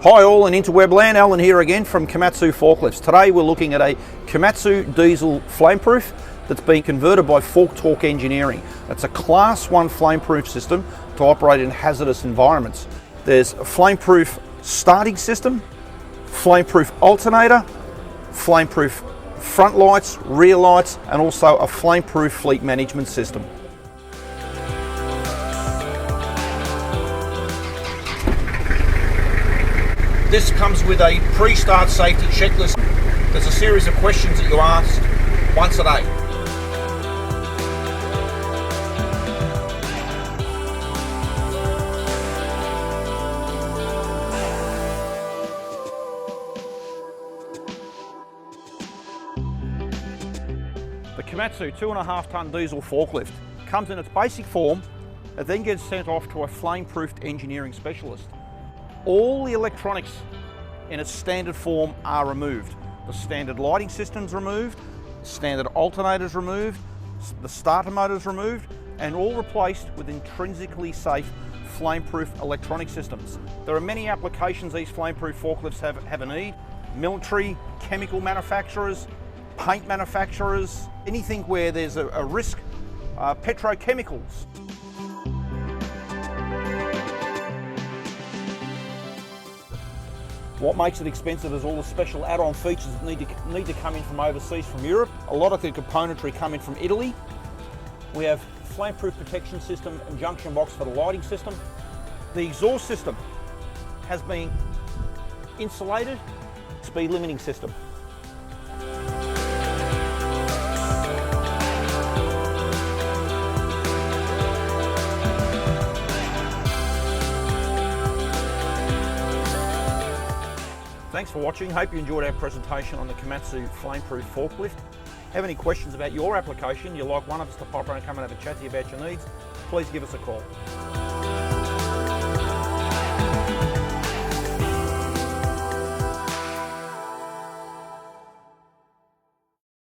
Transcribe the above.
Hi all in interweb land, Allan here again from Komatsu Forklifts. Today we're looking at a Komatsu Diesel flameproof that's been converted by Fork Torque Engineering. It's a Class 1 flameproof system to operate in hazardous environments. There's a flameproof starting system, flameproof alternator, flameproof front lights, rear lights, and also a flameproof fleet management system. This comes with a pre-start safety checklist. There's a series of questions that you ask once a day. The Komatsu 2.5 ton diesel forklift comes in its basic form. It then gets sent off to a flame-proofed engineering specialist. All the electronics in its standard form are removed. The standard lighting system's removed, standard alternators removed, the starter motor's removed, and all replaced with intrinsically safe flame-proof electronic systems. There are many applications these flame-proof forklifts have a need. Military, chemical manufacturers, paint manufacturers, anything where there's a risk, petrochemicals. What makes it expensive is all the special add-on features that need to come in from overseas, from Europe. A lot of the componentry come in from Italy. We have flame-proof protection system and junction box for the lighting system. The exhaust system has been insulated, speed limiting system. Thanks for watching. Hope you enjoyed our presentation on the Komatsu flameproof forklift. Have any questions about your application, you'd like one of us to pop around and come and have a chat to you about your needs, please give us a call.